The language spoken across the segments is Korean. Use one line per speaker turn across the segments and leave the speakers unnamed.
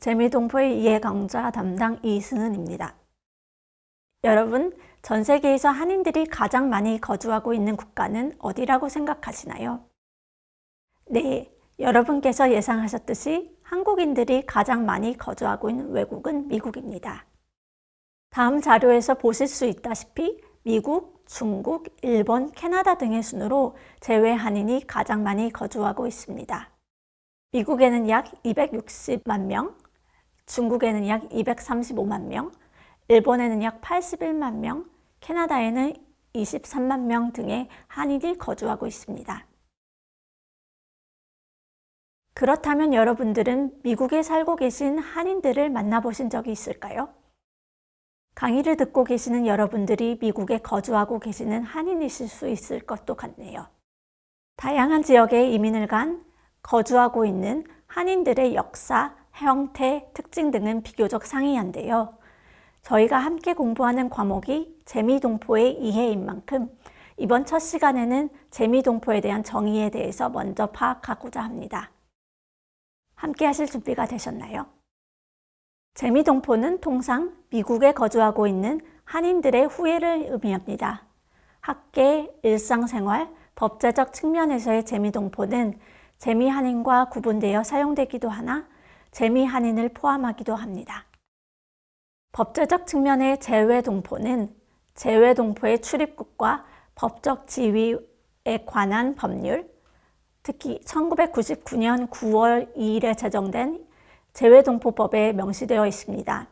재미동포의 이해강좌 담당 이승은입니다. 여러분, 전 세계에서 한인들이 가장 많이 거주하고 있는 국가는 어디라고 생각하시나요? 네, 여러분께서 예상하셨듯이 한국인들이 가장 많이 거주하고 있는 외국은 미국입니다. 다음 자료에서 보실 수 있다시피 미국, 중국, 일본, 캐나다 등의 순으로 재외 한인이 가장 많이 거주하고 있습니다. 미국에는 약 260만 명, 중국에는 약 235만 명, 일본에는 약 81만 명, 캐나다에는 23만 명 등의 한인이 거주하고 있습니다. 그렇다면 여러분들은 미국에 살고 계신 한인들을 만나보신 적이 있을까요? 강의를 듣고 계시는 여러분들이 미국에 거주하고 계시는 한인이실 수 있을 것도 같네요. 다양한 지역에 이민을 간 거주하고 있는 한인들의 역사, 형태, 특징 등은 비교적 상이한데요. 저희가 함께 공부하는 과목이 재미동포의 이해인 만큼 이번 첫 시간에는 재미동포에 대한 정의에 대해서 먼저 파악하고자 합니다. 함께 하실 준비가 되셨나요? 재미동포는 통상 미국에 거주하고 있는 한인들의 후예를 의미합니다. 학계, 일상생활, 법제적 측면에서의 재미동포는 재미한인과 구분되어 사용되기도 하나 재미한인을 포함하기도 합니다. 법제적 측면의 재외동포는 재외동포의 출입국과 법적 지위에 관한 법률, 특히 1999년 9월 2일에 제정된 재외동포법에 명시되어 있습니다.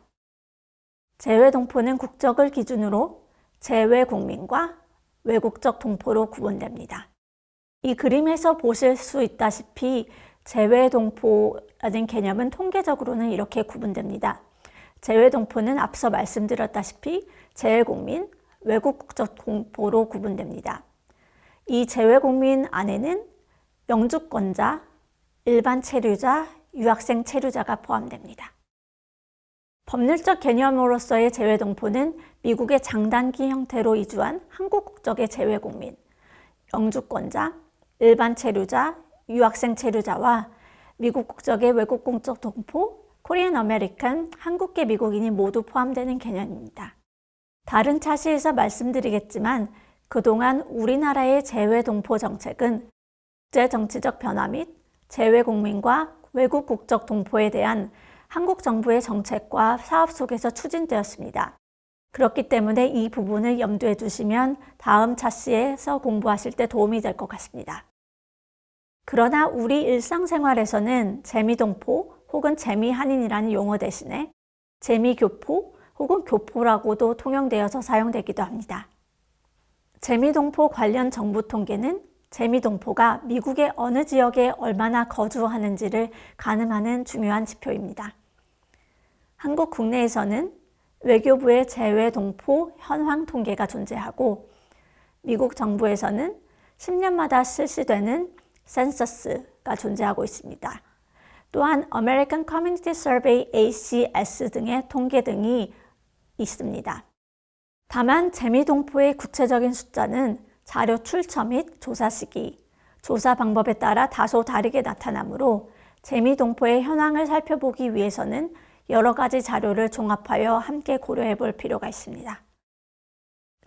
재외동포는 국적을 기준으로 재외국민과 외국적 동포로 구분됩니다. 이 그림에서 보실 수 있다시피 재외동포라는 개념은 통계적으로는 이렇게 구분됩니다. 재외동포는 앞서 말씀드렸다시피 재외국민, 외국 국적 동포로 구분됩니다. 이 재외국민 안에는 영주권자, 일반 체류자, 유학생 체류자가 포함됩니다. 법률적 개념으로서의 재외동포는 미국의 장단기 형태로 이주한 한국 국적의 재외국민, 영주권자, 일반 체류자, 유학생 체류자와 미국 국적의 외국 국적 동포, 코리안 아메리칸, 한국계 미국인이 모두 포함되는 개념입니다. 다른 차시에서 말씀드리겠지만 그동안 우리나라의 재외동포 정책은 국제정치적 변화 및 재외국민과 외국 국적 동포에 대한 한국 정부의 정책과 사업 속에서 추진되었습니다. 그렇기 때문에 이 부분을 염두에 두시면 다음 차시에서 공부하실 때 도움이 될 것 같습니다. 그러나 우리 일상생활에서는 재미동포 혹은 재미한인이라는 용어 대신에 재미교포 혹은 교포라고도 통용되어서 사용되기도 합니다. 재미동포 관련 정부 통계는 재미동포가 미국의 어느 지역에 얼마나 거주하는지를 가늠하는 중요한 지표입니다. 한국 국내에서는 외교부의 재외동포 현황 통계가 존재하고 미국 정부에서는 10년마다 실시되는 센서스가 존재하고 있습니다. 또한 American Community Survey ACS 등의 통계 등이 있습니다. 다만 재미동포의 구체적인 숫자는 자료 출처 및 조사 시기, 조사 방법에 따라 다소 다르게 나타나므로 재미동포의 현황을 살펴보기 위해서는 여러 가지 자료를 종합하여 함께 고려해 볼 필요가 있습니다.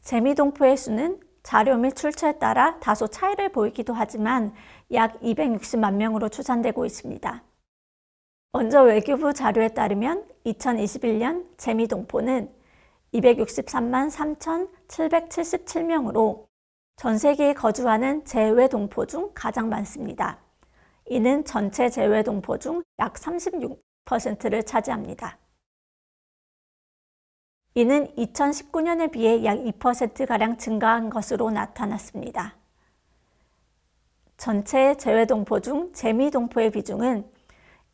재미동포의 수는 자료 및 출처에 따라 다소 차이를 보이기도 하지만 약 260만 명으로 추산되고 있습니다. 먼저 외교부 자료에 따르면 2021년 재미동포는 263만 3,777명으로 전 세계에 거주하는 재외동포 중 가장 많습니다. 이는 전체 재외동포 중 약 36%를 차지합니다. 이는 2019년에 비해 약 2%가량 증가한 것으로 나타났습니다. 전체 재외동포 중 재미동포의 비중은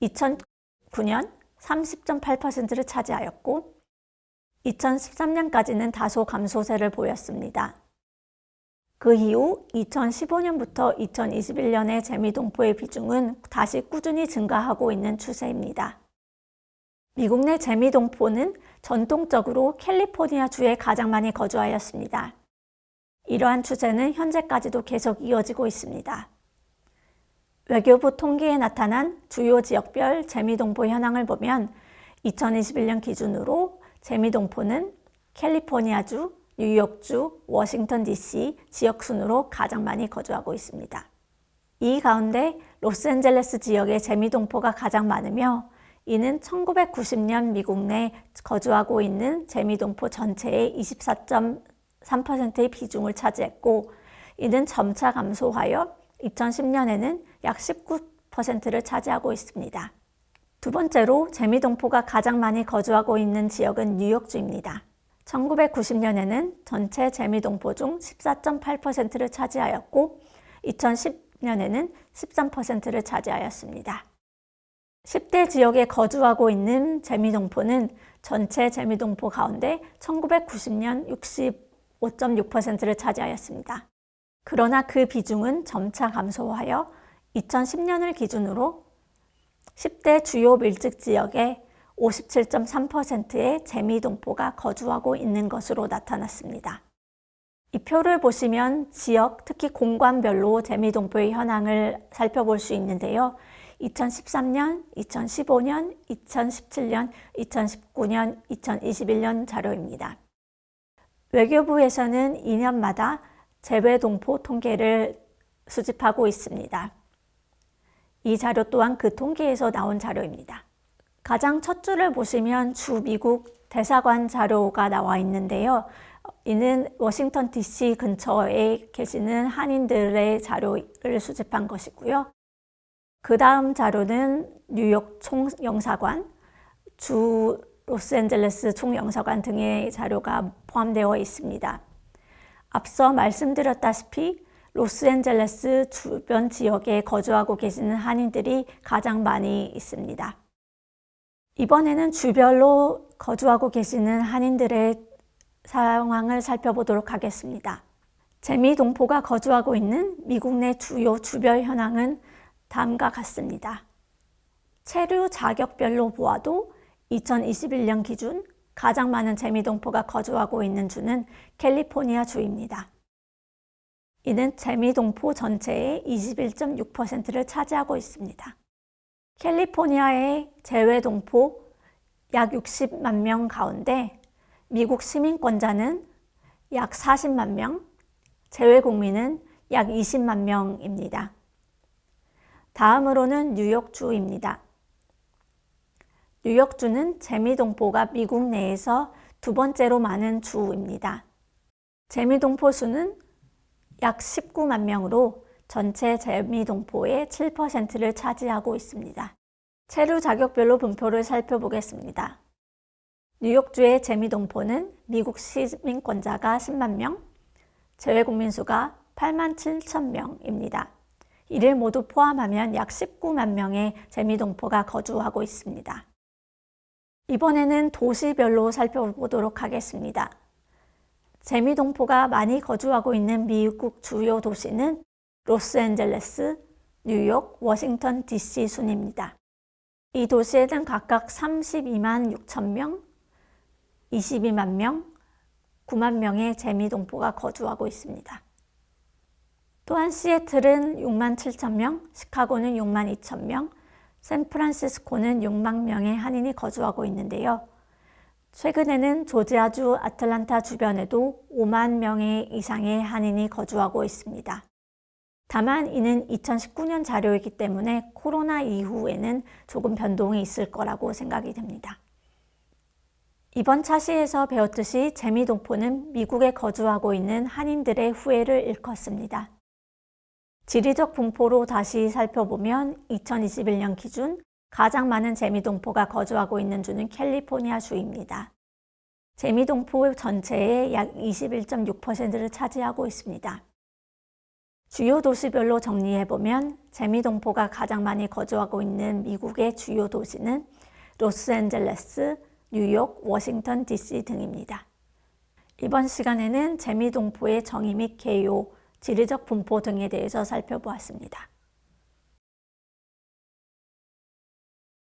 2009년 30.8%를 차지하였고 2013년까지는 다소 감소세를 보였습니다. 그 이후 2015년부터 2021년의 재미동포의 비중은 다시 꾸준히 증가하고 있는 추세입니다. 미국 내 재미동포는 전통적으로 캘리포니아 주에 가장 많이 거주하였습니다. 이러한 추세는 현재까지도 계속 이어지고 있습니다. 외교부 통계에 나타난 주요 지역별 재미동포 현황을 보면 2021년 기준으로 재미동포는 캘리포니아주, 뉴욕주, 워싱턴 DC 지역 순으로 가장 많이 거주하고 있습니다. 이 가운데 로스앤젤레스 지역의 재미동포가 가장 많으며 이는 1990년 미국 내 거주하고 있는 재미동포 전체의 24.3%의 비중을 차지했고 이는 점차 감소하여 2010년에는 약 19%를 차지하고 있습니다. 두 번째로 재미동포가 가장 많이 거주하고 있는 지역은 뉴욕주입니다. 1990년에는 전체 재미동포 중 14.8%를 차지하였고 2010년에는 13%를 차지하였습니다. 10대 지역에 거주하고 있는 재미동포는 전체 재미동포 가운데 1990년 65.6%를 차지하였습니다. 그러나 그 비중은 점차 감소하여 2010년을 기준으로 10대 주요 밀집 지역에 57.3%의 재미동포가 거주하고 있는 것으로 나타났습니다. 이 표를 보시면 지역, 특히 공간별로 재미동포의 현황을 살펴볼 수 있는데요. 2013년, 2015년, 2017년, 2019년, 2021년 자료입니다. 외교부에서는 2년마다 재외동포 통계를 수집하고 있습니다. 이 자료 또한 그 통계에서 나온 자료입니다. 가장 첫 줄을 보시면 주 미국 대사관 자료가 나와 있는데요. 이는 워싱턴 DC 근처에 계시는 한인들의 자료를 수집한 것이고요. 그 다음 자료는 뉴욕 총영사관, 주 로스앤젤레스 총영사관 등의 자료가 포함되어 있습니다. 앞서 말씀드렸다시피 로스앤젤레스 주변 지역에 거주하고 계시는 한인들이 가장 많이 있습니다. 이번에는 주별로 거주하고 계시는 한인들의 상황을 살펴보도록 하겠습니다. 재미동포가 거주하고 있는 미국 내 주요 주별 현황은 다음과 같습니다. 체류 자격별로 보아도 2021년 기준 가장 많은 재미동포가 거주하고 있는 주는 캘리포니아 주입니다. 이는 재미동포 전체의 21.6%를 차지하고 있습니다. 캘리포니아의 재외동포 약 60만 명 가운데 미국 시민권자는 약 40만 명, 재외국민은 약 20만 명입니다. 다음으로는 뉴욕주입니다. 뉴욕주는 재미동포가 미국 내에서 두 번째로 많은 주입니다. 재미동포 수는 약 19만 명으로 전체 재미동포의 7%를 차지하고 있습니다. 체류 자격별로 분포를 살펴보겠습니다. 뉴욕주의 재미동포는 미국 시민권자가 10만 명, 재외국민 수가 8만 7천 명입니다. 이를 모두 포함하면 약 19만 명의 재미동포가 거주하고 있습니다. 이번에는 도시별로 살펴보도록 하겠습니다. 재미동포가 많이 거주하고 있는 미국 주요 도시는 로스앤젤레스, 뉴욕, 워싱턴 DC 순입니다. 이 도시에는 각각 32만 6천 명, 22만 명, 9만 명의 재미동포가 거주하고 있습니다. 또한 시애틀은 6만 7천 명, 시카고는 6만 2천 명, 샌프란시스코는 6만 명의 한인이 거주하고 있는데요. 최근에는 조지아주 아틀란타 주변에도 5만 명의 이상의 한인이 거주하고 있습니다. 다만 이는 2019년 자료이기 때문에 코로나 이후에는 조금 변동이 있을 거라고 생각이 됩니다. 이번 차시에서 배웠듯이 재미동포는 미국에 거주하고 있는 한인들의 후예를 일컫습니다. 지리적 분포로 다시 살펴보면 2021년 기준 가장 많은 재미동포가 거주하고 있는 주는 캘리포니아 주입니다. 재미동포 전체의 약 21.6%를 차지하고 있습니다. 주요 도시별로 정리해보면 재미동포가 가장 많이 거주하고 있는 미국의 주요 도시는 로스앤젤레스, 뉴욕, 워싱턴 DC 등입니다. 이번 시간에는 재미동포의 정의 및 개요, 지리적 분포 등에 대해서 살펴보았습니다.